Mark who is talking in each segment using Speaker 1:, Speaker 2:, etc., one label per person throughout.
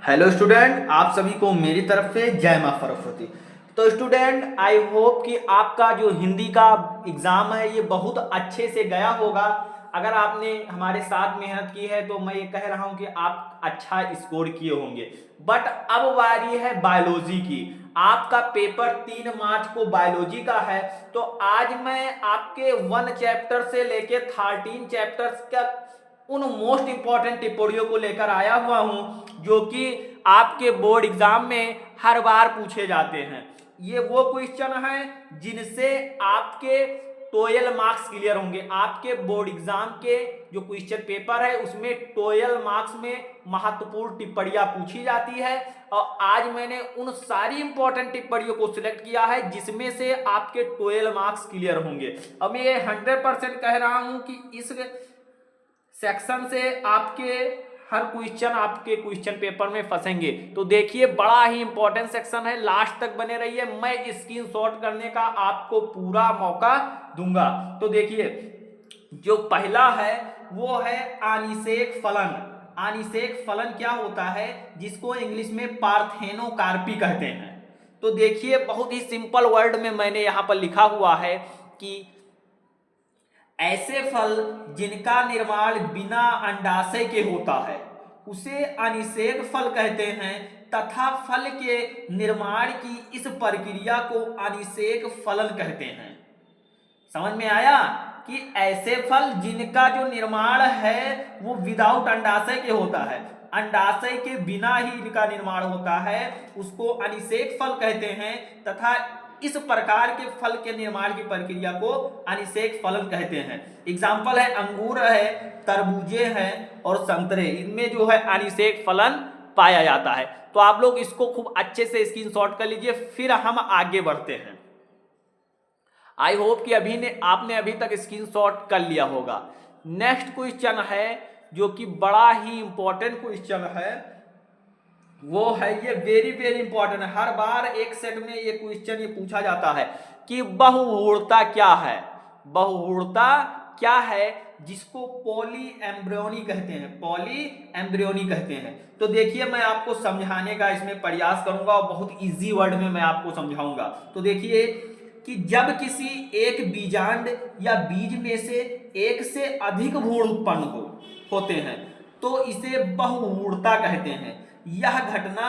Speaker 1: Hello student, आप सभी को मेरी तरफ से जय मां सरस्वती। तो स्टूडेंट, आई होप कि आपका जो हिंदी का एग्ज़ाम है ये बहुत अच्छे से गया होगा। अगर आपने हमारे साथ मेहनत की है तो मैं ये कह रहा हूँ कि आप अच्छा स्कोर किए होंगे। बट अब बारी है बायोलॉजी की। आपका पेपर 3 मार्च को बायोलॉजी का है। तो आज मैं आपके 1 चैप्टर से लेके 13 चैप्टर्स का उन मोस्ट इंपॉर्टेंट टिप्पणियों को लेकर आया हुआ हूं जो कि आपके बोर्ड एग्जाम में हर बार पूछे जाते हैं। ये वो क्वेश्चन है जिनसे आपके 12 मार्क्स क्लियर होंगे। आपके बोर्ड एग्जाम के जो क्वेश्चन पेपर है उसमें 12 मार्क्स में महत्वपूर्ण टिप्पणियां पूछी जाती है। और आज मैंने उन सारी इंपॉर्टेंट टिप्पणियों को सिलेक्ट किया है जिसमें से आपके 12 मार्क्स क्लियर होंगे। अब मैं ये 100% कह रहा हूं कि इस सेक्शन से आपके हर क्वेश्चन आपके क्वेश्चन पेपर में फंसेंगे। तो देखिए, बड़ा ही इंपॉर्टेंट सेक्शन है, लास्ट तक बने रहिए। मैं स्क्रीनशॉट करने का आपको पूरा मौका दूंगा। तो देखिए, जो पहला है वो है अनिषेक फलन। अनिषेक फलन क्या होता है, जिसको इंग्लिश में पार्थेनोकार्पी कहते हैं। तो देखिए, बहुत ही सिंपल वर्ड में मैंने यहां पर लिखा हुआ है कि ऐसे फल जिनका निर्माण बिना अंडाशय के होता है उसे अनिषेक फल कहते हैं, तथा फल के निर्माण की इस प्रक्रिया को अनिषेक फलन कहते हैं। समझ में आया कि ऐसे फल जिनका जो निर्माण है वो विदाउट अंडाशय के होता है, अंडाशय के बिना ही इनका निर्माण होता है, उसको अनिषेक फल कहते हैं, तथा इस प्रकार के फल के निर्माण की प्रक्रिया को अनिषेक फलन कहते हैं। एग्जाम्पल है अंगूर है, तरबूजे हैं और संतरे, इनमें जो है अनिषेक फलन पाया जाता है। तो आप लोग इसको खूब अच्छे से स्क्रीनशॉट कर लीजिए, फिर हम आगे बढ़ते हैं। आई होप कि आपने अभी तक स्क्रीनशॉट कर लिया होगा। नेक्स्ट क्वेश्चन है जो कि बड़ा ही इंपॉर्टेंट क्वेश्चन है, वो है ये वेरी वेरी इंपॉर्टेंट है। हर बार एक सेट में ये क्वेश्चन ये पूछा जाता है कि बहुहुड़ता क्या है। बहुहुड़ता क्या है, जिसको पॉली एम्ब्रियोनी कहते हैं, पॉली एम्ब्रियोनी कहते हैं। तो देखिए, मैं आपको समझाने का इसमें प्रयास करूंगा और बहुत इजी वर्ड में मैं आपको समझाऊंगा। तो देखिए कि जब किसी एक बीजांड या बीज में से एक से अधिक भ्रूण उत्पन्न होते हैं तो इसे बहुहुड़ता कहते हैं। यह घटना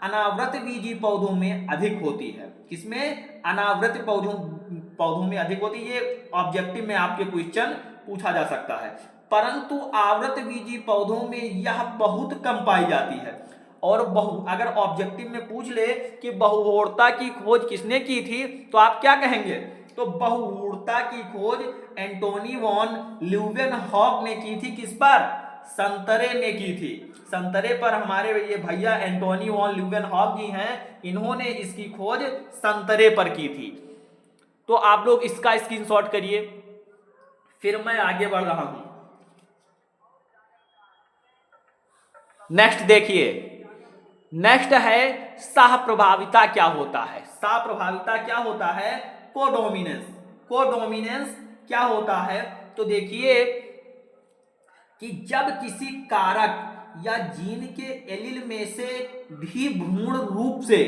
Speaker 1: अनावृत बीजी पौधों में अधिक होती है। किसमें? अनावृत पौधों में अधिक होती है। ये ऑब्जेक्टिव में आपके क्वेश्चन पूछा जा सकता है। परंतु आवृत बीजी पौधों में यह बहुत कम पाई जाती है। और अगर ऑब्जेक्टिव में पूछ ले कि बहुहुड़ता की खोज किसने की थी तो आप क्या कहेंगे? तो बहुहुड़ता की खोज एंटोनी वॉन ल्यूवेनहॉक ने की थी। किस पर? संतरे में की थी। संतरे पर हमारे ये भैया एंटोनी वॉन ल्यूवेनहॉक जी हैं, इन्होंने इसकी खोज संतरे पर की थी। तो आप लोग इसका स्क्रीनशॉट करिए, फिर मैं आगे बढ़ रहा हूं। नेक्स्ट देखिए, नेक्स्ट है सह प्रभाविता क्या होता है। सह प्रभाविता क्या होता है? कोडोमिनेंस। कोडोमिनेंस क्या होता है? तो देखिए कि जब किसी कारक या जीन के एलील में से भी भ्रूण रूप से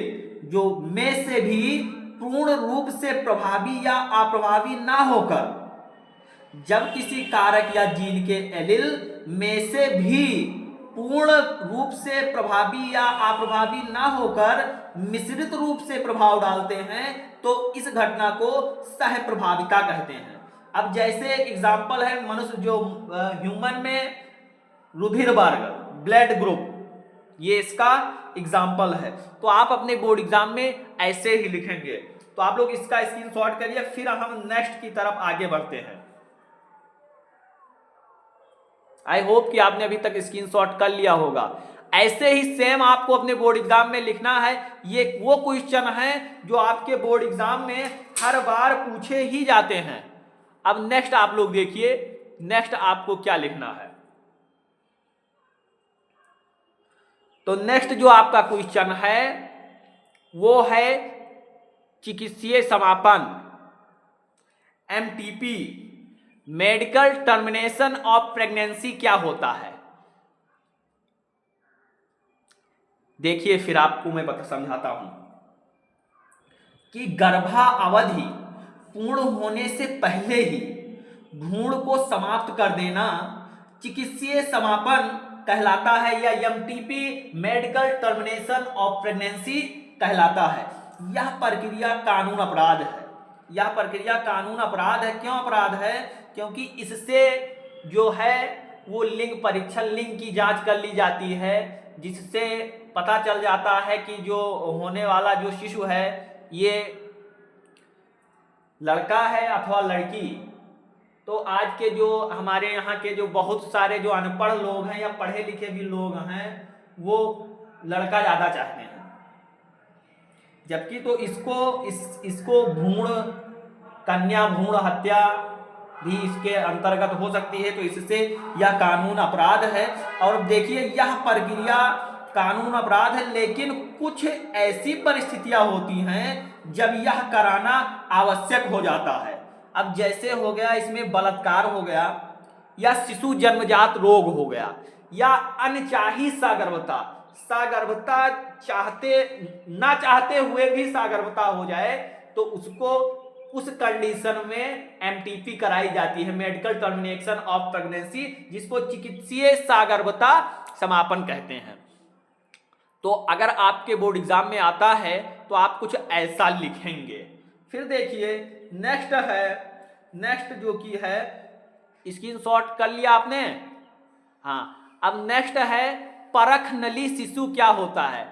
Speaker 1: जो में से भी पूर्ण रूप से प्रभावी या अप्रभावी ना होकर, जब किसी कारक या जीन के एलील में से भी पूर्ण रूप से प्रभावी या अप्रभावी ना होकर मिश्रित रूप से प्रभाव डालते हैं तो इस घटना को सह प्रभाविता कहते हैं। अब जैसे एग्जाम्पल है मनुष्य, जो ह्यूमन में रुधिर वर्ग, ब्लड ग्रुप, ये इसका एग्जाम्पल है। तो आप अपने बोर्ड एग्जाम में ऐसे ही लिखेंगे। तो आप लोग इसका स्क्रीनशॉट करिए, फिर हम नेक्स्ट की तरफ आगे बढ़ते हैं। आई होप कि आपने अभी तक स्क्रीनशॉट कर लिया होगा। ऐसे ही सेम आपको अपने बोर्ड एग्जाम में लिखना है। ये वो क्वेश्चन है जो आपके बोर्ड एग्जाम में हर बार पूछे ही जाते हैं। अब नेक्स्ट आप लोग देखिए, नेक्स्ट आपको क्या लिखना है। तो नेक्स्ट जो आपका क्वेश्चन है वो है चिकित्सीय समापन, MTP, medical termination of pregnancy क्या होता है। देखिए फिर आपको मैं समझाता हूं कि गर्भावधि पूर्ण होने से पहले ही भ्रूण को समाप्त कर देना चिकित्सीय समापन कहलाता है, या MTP medical termination of pregnancy कहलाता है। यह प्रक्रिया कानून अपराध है। यह प्रक्रिया कानून अपराध है। क्यों अपराध है? क्योंकि इससे जो है वो लिंग परीक्षण, लिंग की जांच कर ली जाती है, जिससे पता चल जाता है कि जो होने वाला जो शिशु है ये लड़का है अथवा लड़की। तो आज के जो हमारे यहाँ के जो बहुत सारे जो अनपढ़ लोग हैं या पढ़े लिखे भी लोग हैं वो लड़का ज़्यादा चाहते हैं, जबकि तो इसको भ्रूण कन्या भ्रूण हत्या भी इसके अंतर्गत हो सकती है। तो इससे यह कानून अपराध है। और देखिए यह प्रक्रिया कानून अपराध है, लेकिन कुछ ऐसी परिस्थितियां होती हैं जब यह कराना आवश्यक हो जाता है। अब जैसे हो गया इसमें बलात्कार हो गया, या शिशु जन्मजात रोग हो गया, या अनचाही सगर्भता, सगर्भता चाहते ना चाहते हुए भी सगर्भता हो जाए तो उसको उस कंडीशन में एमटीपी कराई जाती है, मेडिकल टर्मिनेशन ऑफ प्रेगनेंसी, जिसको चिकित्सीय सगर्भता समापन कहते हैं। तो अगर आपके बोर्ड एग्जाम में आता है तो आप कुछ ऐसा लिखेंगे। फिर देखिए नेक्स्ट है, नेक्स्ट जो कि है स्क्रीनशॉट कर लिया आपने। हाँ, अब नेक्स्ट है परख नली शिशु क्या होता है,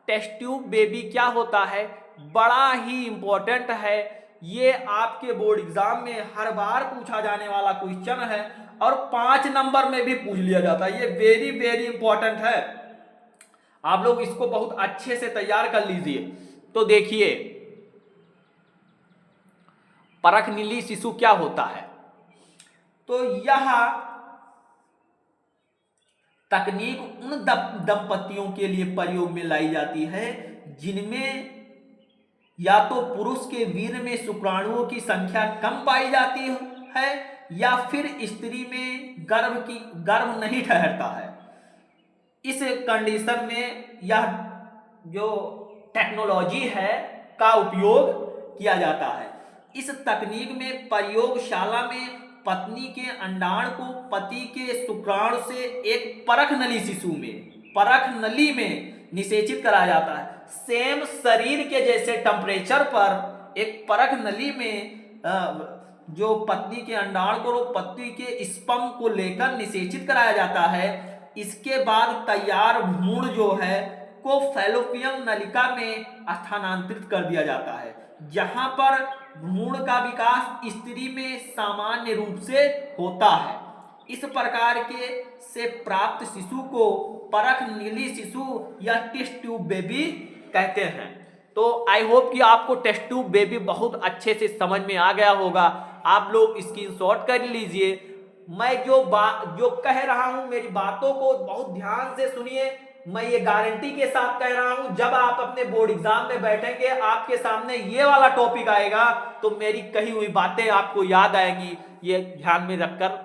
Speaker 1: टेस्ट ट्यूब बेबी क्या होता है। बड़ा ही इंपॉर्टेंट है, ये आपके बोर्ड एग्जाम में हर बार पूछा जाने वाला क्वेश्चन है और 5 नंबर में भी पूछ लिया जाता है। ये वेरी वेरी इंपॉर्टेंट है, आप लोग इसको बहुत अच्छे से तैयार कर लीजिए। तो देखिए परख नीली शिशु क्या होता है। तो यह तकनीक उन दंपतियों के लिए प्रयोग में लाई जाती है जिनमें या तो पुरुष के वीर्य में शुक्राणुओं की संख्या कम पाई जाती है, या फिर स्त्री में गर्भ नहीं ठहरता है। इस कंडीशन में यह जो टेक्नोलॉजी है का उपयोग किया जाता है। इस तकनीक में प्रयोगशाला में पत्नी के अंडाणु को पति के शुक्राणु से एक परख नली शिशु में, परख नली में निषेचित कराया जाता है। सेम शरीर के जैसे टेम्परेचर पर एक परख नली में जो पत्नी के अंडाणु को पति के स्पर्म को लेकर निषेचित कराया जाता है। इसके बाद तैयार भ्रूण जो है को फैलोपियन नलिका में स्थानांतरित कर दिया जाता है, जहां पर भ्रूण का विकास स्त्री में सामान्य रूप से होता है। इस प्रकार के से प्राप्त शिशु को परख नीली शिशु या टेस्ट ट्यूब बेबी कहते हैं। तो आई होप कि आपको टेस्ट ट्यूब बेबी बहुत अच्छे से समझ में आ गया होगा। आप लोग स्क्रीनशॉट कर लीजिए। मैं जो कह रहा हूं मेरी बातों को बहुत ध्यान से सुनिए। मैं ये गारंटी के साथ कह रहा हूं जब आप अपने बोर्ड एग्जाम में बैठेंगे आपके सामने ये वाला टॉपिक आएगा तो मेरी कही हुई बातें आपको याद आएंगी। ये ध्यान में रखकर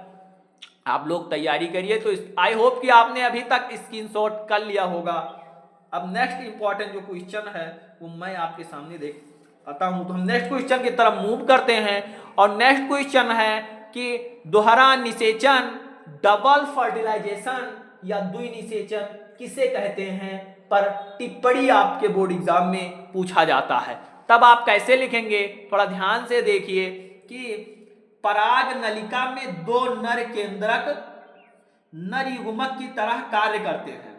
Speaker 1: आप लोग तैयारी करिए। तो आई होप कि आपने अभी तक स्क्रीनशॉट कर लिया होगा। अब नेक्स्ट इंपॉर्टेंट जो क्वेश्चन है वो मैं आपके सामने देख आता हूं। तो हम नेक्स्ट क्वेश्चन की तरफ मूव करते हैं और नेक्स्ट क्वेश्चन है कि दोहरा निषेचन, डबल फर्टिलाइजेशन या द्विनिषेचन किसे कहते हैं, पर टिप्पणी आपके बोर्ड एग्जाम में पूछा जाता है। तब आप कैसे लिखेंगे थोड़ा ध्यान से देखिए कि पराग नलिका में 2 नर केंद्रक नर युग्मक की तरह कार्य करते हैं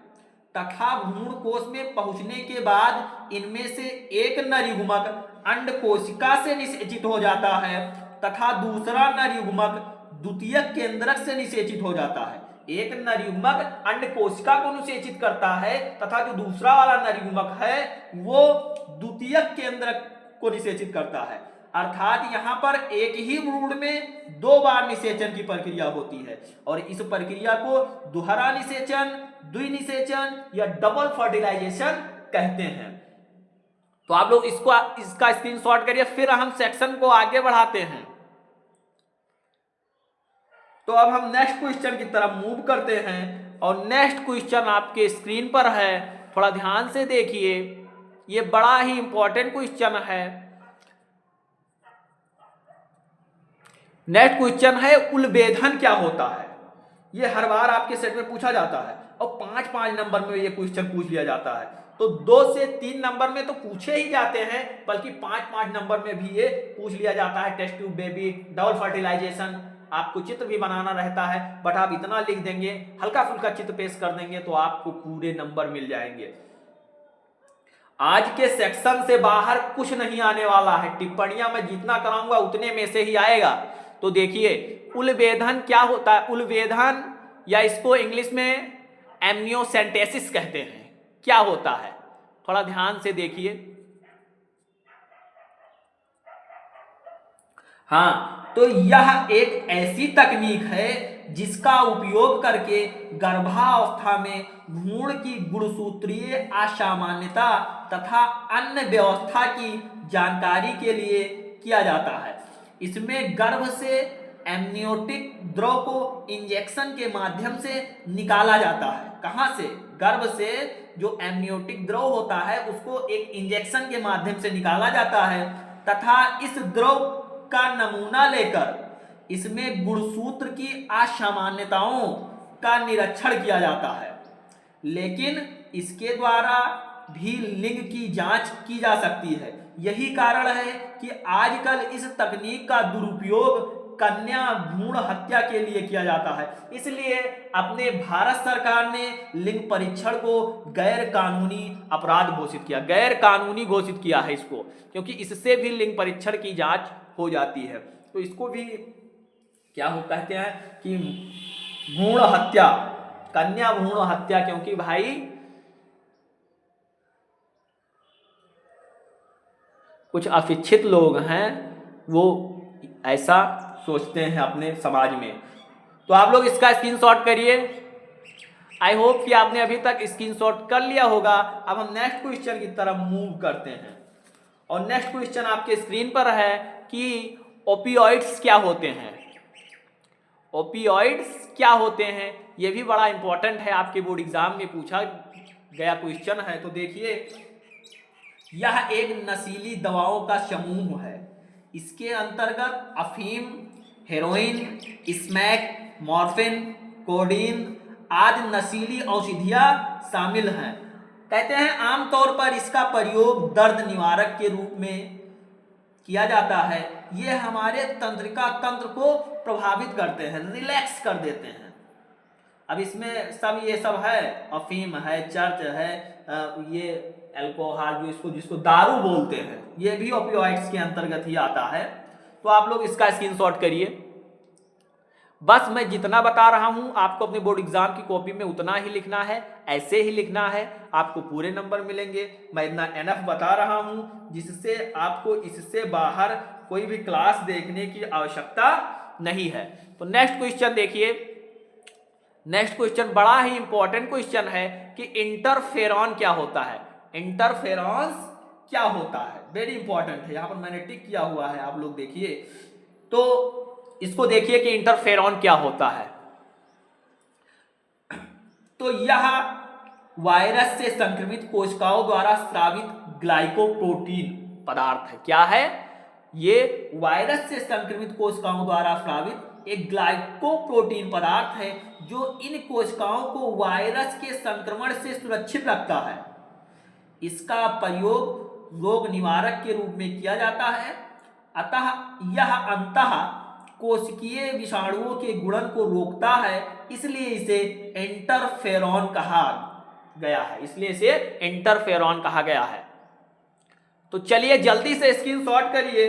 Speaker 1: तथा भ्रूण कोश में पहुंचने के बाद इनमें से एक नर युग्मक अंड कोशिका से निषेचित हो जाता है तथा दूसरा नर युग्मक द्वितीयक केंद्रक से निषेचित हो जाता है। एक नर युग्मक अंड कोशिका को निषेचित करता है तथा जो दूसरा वाला नर युग्मक है वो द्वितीयक केंद्रक को निषेचित करता है। अर्थात यहाँ पर एक ही भ्रूण में 2 बार निषेचन की प्रक्रिया होती है और इस प्रक्रिया को दोहरा निषेचन, द्विनिषेचन या डबल फर्टिलाइजेशन कहते हैं। तो आप लोग इसका स्क्रीनशॉट करिए, फिर हम सेक्शन को आगे बढ़ाते हैं। तो अब हम नेक्स्ट क्वेश्चन की तरफ मूव करते हैं और नेक्स्ट क्वेश्चन आपके स्क्रीन पर है, थोड़ा ध्यान से देखिए, ये बड़ा ही इंपॉर्टेंट क्वेश्चन है। नेक्स्ट क्वेश्चन है उलबेधन क्या होता है। ये हर बार आपके सेट में पूछा जाता है और 5-5 नंबर में ये क्वेश्चन पूछ लिया जाता है। तो 2 से 3 नंबर में तो पूछे ही जाते हैं, बल्कि 5-5 नंबर में भी ये पूछ लिया जाता है। Test tube baby, double fertilization, आपको चित्र भी बनाना रहता है, बट आप इतना लिख देंगे, हल्का फुल्का चित्र पेश कर देंगे तो आपको पूरे नंबर मिल जाएंगे। आज के सेक्शन से बाहर कुछ नहीं आने वाला है। टिप्पणियां मैं जितना कराऊंगा उतने में से ही आएगा। तो देखिए उलबेधन क्या होता है। उलबेधन, या इसको इंग्लिश में एमनियोसेंटेसिस कहते हैं, क्या होता है, थोड़ा ध्यान से देखिए। हाँ, तो यह एक ऐसी तकनीक है जिसका उपयोग करके गर्भावस्था में भ्रूण की गुणसूत्रीय असामान्यता तथा अन्य व्यवस्था की जानकारी के लिए किया जाता है। इसमें गर्भ से एमनियोटिक द्रव को इंजेक्शन के माध्यम से निकाला जाता है। कहां से? गर्भ से जो एमनियोटिक द्रव होता है उसको एक इंजेक्शन के माध्यम से निकाला जाता है तथा इस द्रव का नमूना लेकर इसमें गुणसूत्र की असामान्यताओं का निरीक्षण किया जाता है। लेकिन इसके द्वारा भी लिंग की जांच की जा सकती है। यही कारण है कि आजकल इस तकनीक का दुरुपयोग कन्या भ्रूण हत्या के लिए किया जाता है। इसलिए अपने भारत सरकार ने लिंग परीक्षण को गैर कानूनी अपराध घोषित किया, गैर कानूनी घोषित किया है इसको, क्योंकि इससे भी लिंग परीक्षण की जांच हो जाती है। तो इसको भी क्या हो कहते हैं कि भ्रूण हत्या, कन्या भ्रूण हत्या, क्योंकि भाई कुछ अशिक्षित लोग हैं वो ऐसा सोचते हैं अपने समाज में। तो आप लोग इसका स्क्रीनशॉट करिए। आई होप कि आपने अभी तक स्क्रीनशॉट कर लिया होगा। अब हम नेक्स्ट क्वेश्चन की तरफ मूव करते हैं और नेक्स्ट क्वेश्चन आपके स्क्रीन पर है कि ओपियोइड्स क्या होते हैं। ओपियोइड्स क्या होते हैं, ये भी बड़ा इंपॉर्टेंट है, आपके बोर्ड एग्जाम में पूछा गया क्वेश्चन है। तो देखिए, यह एक नशीली दवाओं का समूह है। इसके अंतर्गत अफीम, हेरोइन, स्मैक, मॉर्फिन, कोडीन आदि नशीली औषधियां शामिल हैं। कहते हैं आमतौर पर इसका प्रयोग दर्द निवारक के रूप में किया जाता है। ये हमारे तंत्रिका तंत्र को प्रभावित करते हैं, रिलैक्स कर देते हैं। अब इसमें सब ये सब है, अफीम है, चर्च है, ये अल्कोहल जिसको दारू बोलते हैं, ये भी ओपियोइड्स के अंतर्गत ही आता है। तो आप लोग इसका स्क्रीनशॉट करिए। बस मैं जितना बता रहा हूं आपको अपने बोर्ड एग्जाम की कॉपी में उतना ही लिखना है, ऐसे ही लिखना है, आपको पूरे नंबर मिलेंगे। मैं इतना एनफ बता रहा हूं जिससे आपको इससे बाहर कोई भी क्लास देखने की आवश्यकता नहीं है। तो नेक्स्ट क्वेश्चन देखिए। नेक्स्ट क्वेश्चन बड़ा ही इंपॉर्टेंट क्वेश्चन है कि इंटरफेरॉन क्या होता है। इंटरफेरॉन्स क्या होता है, वेरी इंपॉर्टेंट है, यहां पर मैंने टिक किया हुआ है, आप लोग देखिए। तो इसको देखिए कि इंटरफेरॉन क्या होता है। तो यह वायरस से संक्रमित कोशिकाओं द्वारा स्रावित ग्लाइकोप्रोटीन पदार्थ है। क्या है ये? वायरस से संक्रमित कोशिकाओं द्वारा स्रावित एक ग्लाइकोप्रोटीन पदार्थ है जो इन कोशिकाओं को वायरस के संक्रमण से सुरक्षित रखता है। इसका प्रयोग रोग निवारक के रूप में किया जाता है। अतः यह अंतः कोशिकीय विषाणुओं के गुणन को रोकता है, इसलिए इसे इंटरफेरॉन कहा गया है। इसलिए इसे इंटरफेरॉन कहा गया है। तो चलिए जल्दी से स्क्रीनशॉट करिए।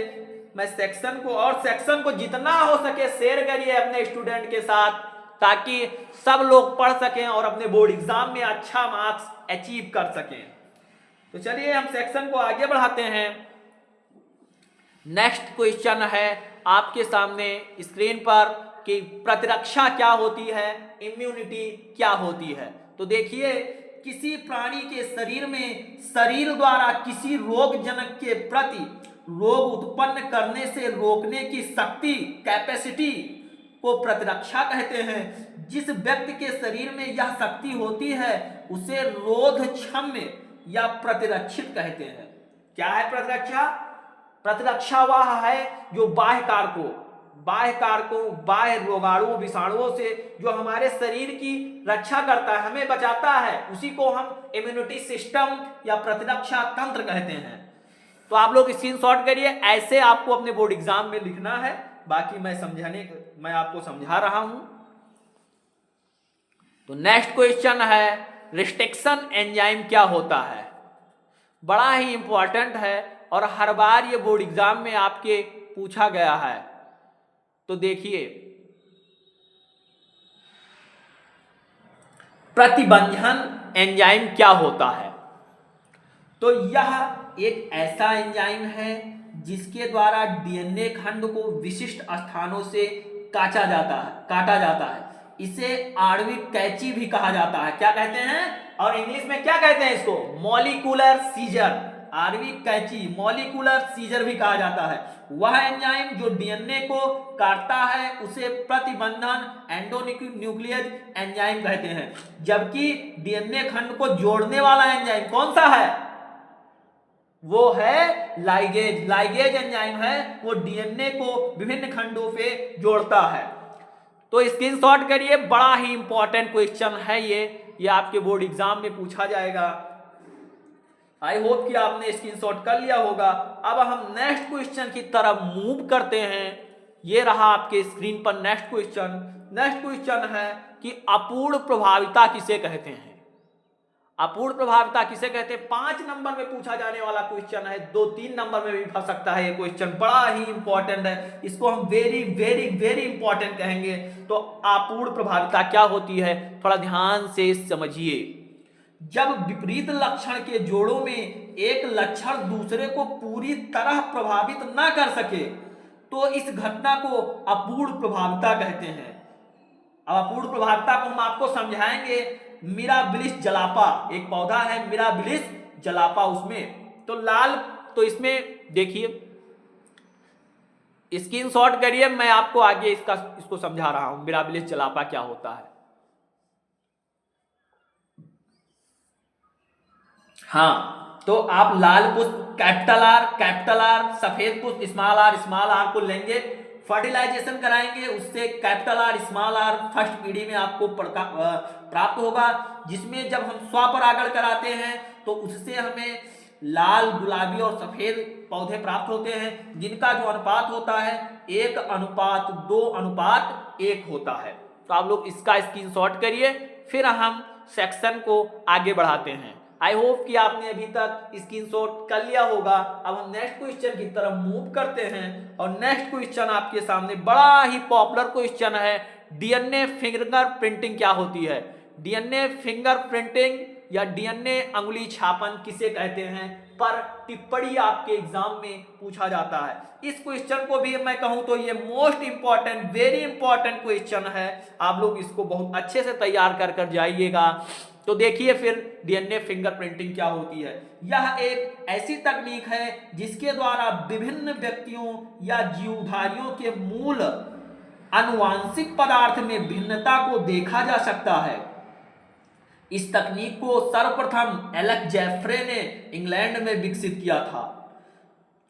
Speaker 1: मैं सेक्शन को जितना हो सके शेयर करिए अपने स्टूडेंट के साथ, ताकि सब लोग पढ़ सकें और अपने बोर्ड एग्जाम में अच्छा मार्क्स अचीव कर सकें। तो चलिए हम सेक्शन को आगे बढ़ाते हैं। नेक्स्ट क्वेश्चन है आपके सामने स्क्रीन पर कि प्रतिरक्षा क्या होती है, इम्यूनिटी क्या होती है। तो देखिए, किसी प्राणी के शरीर में शरीर द्वारा किसी रोगजनक के प्रति रोग उत्पन्न करने से रोकने की शक्ति, कैपेसिटी को प्रतिरक्षा कहते हैं। जिस व्यक्ति के शरीर में यह शक्ति होती है उसे रोधक्षम्य या प्रतिरक्षित कहते हैं। क्या है प्रतिरक्षा? प्रतिरक्षा वह है जो बाह्य कारकों, बाह्य रोगाणुओं, विषाणुओं से जो हमारे शरीर की रक्षा करता है, हमें बचाता है, उसी को हम इम्यूनिटी सिस्टम या प्रतिरक्षा तंत्र कहते हैं। तो आप लोग स्क्रीनशॉट करिए, ऐसे आपको अपने बोर्ड एग्जाम में लिखना है। बाकी मैं आपको समझा रहा हूं। तो नेक्स्ट क्वेश्चन है रिस्ट्रिक्शन एंजाइम क्या होता है? बड़ा ही इंपॉर्टेंट है और हर बार ये बोर्ड एग्जाम में आपके पूछा गया है। तो देखिए, प्रतिबंधन एंजाइम क्या होता है? तो यह एक ऐसा एंजाइम है जिसके द्वारा डीएनए खंड को विशिष्ट स्थानों से काटा जाता है। इसे आणविक कैंची भी कहा जाता है। क्या कहते हैं? और इंग्लिश में क्या कहते हैं इसको? Molecular scissor. आणविक कैंची, मॉलिक्यूलर सीजर भी कहा जाता है। वह एंजाइम जो डीएनए को काटता है उसे प्रतिबंधन एंडोन्यूक्लियस एंजाइम कहते हैं। जबकि डीएनए खंड को जोड़ने वाला एंजाइम कौन सा है? वो है लाइगेज। लाइगेज एंजाइम है, वो डीएनए को विभिन्न खंडों पे जोड़ता है। तो स्क्रीनशॉट करिए, बड़ा ही इंपॉर्टेंट क्वेश्चन है ये आपके बोर्ड एग्जाम में पूछा जाएगा। आई होप कि आपने स्क्रीनशॉट कर लिया होगा। अब हम नेक्स्ट क्वेश्चन की तरफ मूव करते हैं। ये रहा आपके स्क्रीन पर नेक्स्ट क्वेश्चन। नेक्स्ट क्वेश्चन है कि अपूर्ण प्रभाविता किसे कहते हैं? अपूर्ण प्रभाविता किसे कहते हैं? 5 नंबर में पूछा जाने वाला क्वेश्चन है। 2-3 नंबर में भी फंस सकता है ये क्वेश्चन, बड़ा ही इंपॉर्टेंट है। इसको हम वेरी वेरी वेरी इंपॉर्टेंट कहेंगे। तो अपूर्ण प्रभाविता क्या होती है, थोड़ा ध्यान से समझिए। जब विपरीत लक्षण के जोड़ों में एक लक्षण दूसरे को पूरी तरह प्रभावित ना कर सके तो इस घटना को अपूर्ण प्रभाविता कहते हैं। अब अपूर्ण प्रभाविता को हम आपको समझाएंगे। मिराबिलिस जलापा एक पौधा है, मिराबिलिस जलापा, उसमें तो लाल, तो इसमें देखिए, स्क्रीनशॉट करिए, मैं आपको आगे इसको समझा रहा हूं मिराबिलिस जलापा क्या होता है। हाँ, तो आप लाल पुष्प कैपिटल आर, सफेद पुष्प स्मॉल आर को लेंगे, फर्टिलाइजेशन कराएंगे, उससे capital R small R first पीढ़ी में आपको प्राप्त होगा। जिसमें जब हम स्वपरागण कराते हैं तो उससे हमें लाल, गुलाबी और सफेद पौधे प्राप्त होते हैं, जिनका जो अनुपात होता है 1:2:1 होता है। तो आप लोग इसका स्क्रीनशॉट करिए, फिर हम सेक्शन को आगे बढ़ाते हैं। आई होप कि आपने अभी तक स्क्रीनशॉट कर लिया होगा। अब हम नेक्स्ट क्वेश्चन की तरफ मूव करते हैं और नेक्स्ट क्वेश्चन आपके सामने बड़ा ही पॉपुलर क्वेश्चन है, डीएनए फिंगरप्रिंटिंग क्या होती है? डीएनए फिंगरप्रिंटिंग या डीएनए अंगुली छापन किसे कहते हैं पर टिप्पणी आपके एग्जाम में पूछा जाता है। इस क्वेश्चन को भी मैं कहूं तो ये most important, very important question है। आप लोग इसको बहुत अच्छे से तैयार कर जाइएगा। तो देखिए फिर डीएनए फिंगरप्रिंटिंग क्या होती है। यह एक ऐसी तकनीक है जिसके द्वारा विभिन्न व्यक्तियों या जीवधारियों के मूल आनुवांशिक पदार्थ में भिन्नता को देखा जा सकता है। इस तकनीक को सर्वप्रथम एलेक जेफ्रे ने इंग्लैंड में विकसित किया था।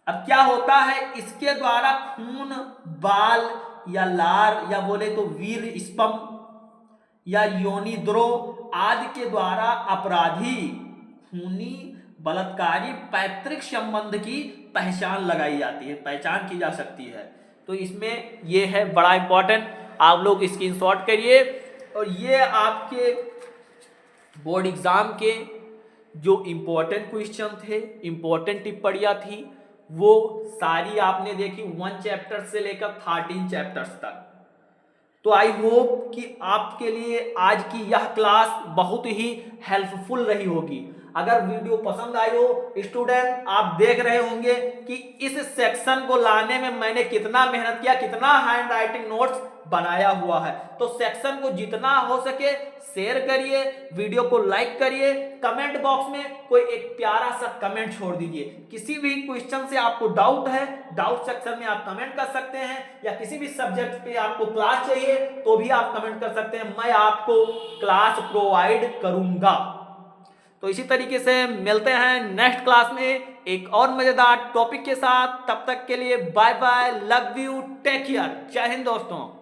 Speaker 1: अब क्या होता है, इसके द्वारा खून, बाल या लार या बोले तो वीर स्पम या योनि द्रोह आदि के द्वारा अपराधी, खूनी, बलात्कारी पैतृक संबंध की पहचान लगाई जाती है, पहचान की जा सकती है। तो इसमें ये है बड़ा इंपॉर्टेंट, आप लोग स्क्रीनशॉट करिए। और ये आपके बोर्ड एग्जाम के जो इंपॉर्टेंट क्वेश्चन थे, इंपॉर्टेंट टिप्पणियां थी, वो सारी आपने देखी 1 चैप्टर से लेकर 13 चैप्टर्स तक। तो आई होप कि आपके लिए आज की यह क्लास बहुत ही हेल्पफुल रही होगी। अगर वीडियो पसंद आई हो स्टूडेंट, आप देख रहे होंगे कि इस सेक्शन को लाने में मैंने कितना मेहनत किया, कितना हैंड राइटिंग नोट्स बनाया हुआ है। तो सेक्शन को जितना हो सके शेयर करिए, वीडियो को लाइक करिए, कमेंट बॉक्स में कोई एक प्यारा सा कमेंट छोड़ दीजिए। किसी भी क्वेश्चन से आपको डाउट है, डाउट सेक्शन में आप कमेंट कर सकते हैं, या किसी भी सब्जेक्ट पे आपको क्लास चाहिए तो भी आप कमेंट कर सकते हैं, मैं आपको क्लास प्रोवाइड करूंगा। तो इसी तरीके से मिलते हैं नेक्स्ट क्लास में एक और मजेदार टॉपिक के साथ। तब तक के लिए bye bye, love you, take care, जय हिंद दोस्तों।